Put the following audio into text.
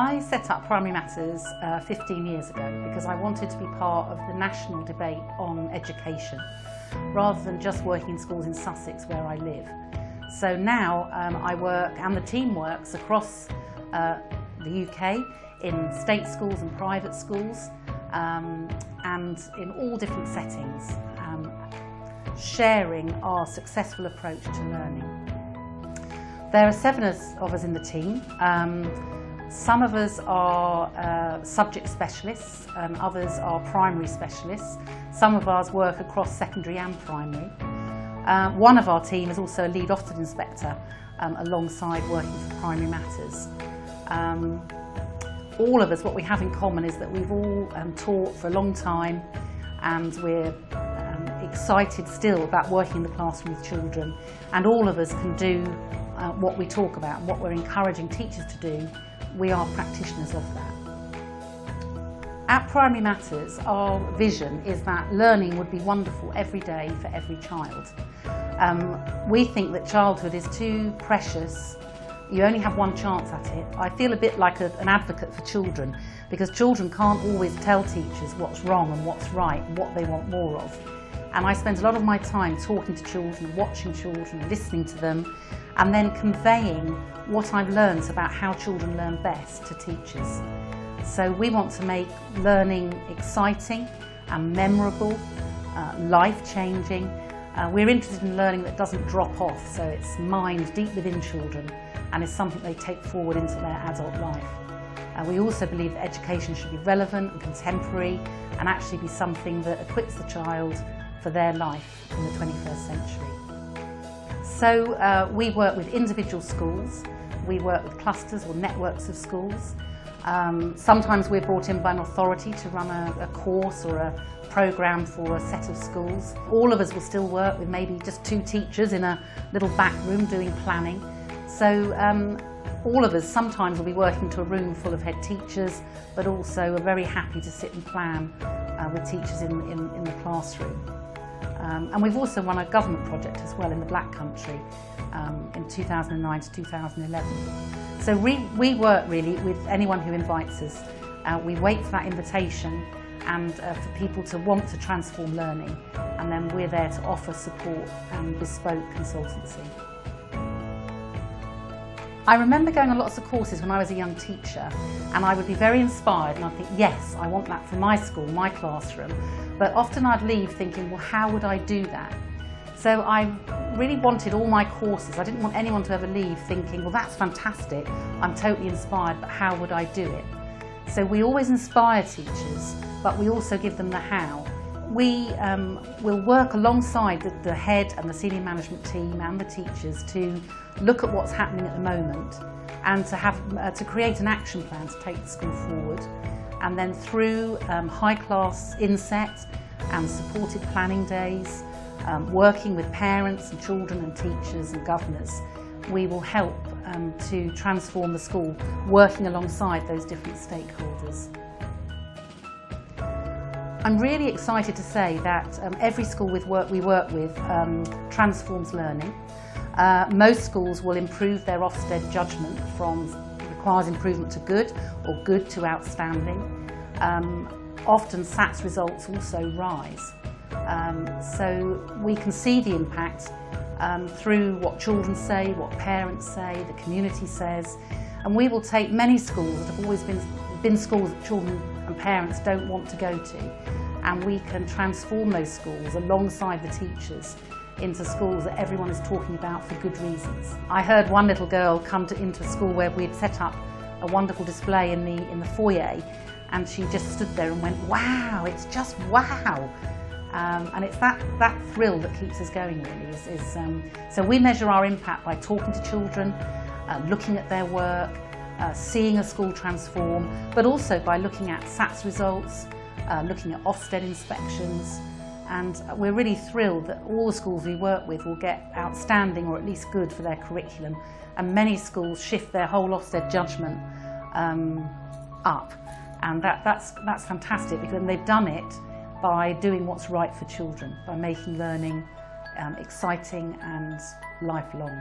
I set up PrimaryMatters 15 years ago because I wanted to be part of the national debate on education rather than just working in schools in Sussex where I live. So now I work, and the team works, across the UK in state schools and private schools and in all different settings, sharing our successful approach to learning. There are 7 of us in the team. Some of us are subject specialists and others are primary specialists. Some of us work across secondary and primary. One of our team is also a lead Ofsted inspector alongside working for PrimaryMatters. All of us, what we have in common is that we've all taught for a long time, and we're excited still about working in the classroom with children, and all of us can do what we talk about and what we're encouraging teachers to do. We are practitioners of that. At PrimaryMatters, our vision is that learning would be wonderful every day for every child. We think that childhood is too precious. You only have one chance at it. I feel a bit like an advocate for children, because children can't always tell teachers what's wrong and what's right and what they want more of. And I spend a lot of my time talking to children, watching children, listening to them, and then conveying what I've learned about how children learn best to teachers. So we want to make learning exciting and memorable, life-changing. We're interested in learning that doesn't drop off, so it's mined deep within children and is something they take forward into their adult life. We also believe that education should be relevant and contemporary and actually be something that equips the child for their life in the 21st century. So we work with individual schools, we work with clusters or networks of schools. Sometimes we're brought in by an authority to run a course or a programme for a set of schools. All of us will still work with maybe just 2 teachers in a little back room doing planning. So all of us sometimes will be working to a room full of head teachers, but also are very happy to sit and plan with teachers in the classroom. And we've also run a government project as well in the Black Country in 2009 to 2011. So we work really with anyone who invites us. We wait for that invitation and for people to want to transform learning, and then we're there to offer support and bespoke consultancy. I remember going on lots of courses when I was a young teacher, and I would be very inspired and I'd think, yes, I want that for my school, my classroom. But often I'd leave thinking, well, how would I do that? So I really wanted all my courses. I didn't want anyone to ever leave thinking, well, that's fantastic, I'm totally inspired, but how would I do it? So we always inspire teachers, but we also give them the how. We will work alongside the head and the senior management team and the teachers to look at what's happening at the moment and to create an action plan to take the school forward. And then through high-class inset and supported planning days, working with parents and children and teachers and governors, we will help to transform the school, working alongside those different stakeholders. I'm really excited to say that every school we work with transforms learning. Most schools will improve their Ofsted judgment from requires improvement to good or good to outstanding. Often SATs results also rise. So we can see the impact through what children say, what parents say, the community says, and we will take many schools that have always been schools that children and parents don't want to go to, and we can transform those schools alongside the teachers into schools that everyone is talking about for good reasons. I heard one little girl come into a school where we'd set up a wonderful display in the foyer, and she just stood there and went, wow, it's just wow. And it's that thrill that keeps us going really. So we measure our impact by talking to children, looking at their work, seeing a school transform, but also by looking at SATs results, looking at Ofsted inspections, and we're really thrilled that all the schools we work with will get outstanding or at least good for their curriculum, and many schools shift their whole Ofsted judgment up, and that's fantastic, because they've done it by doing what's right for children, by making learning exciting and lifelong.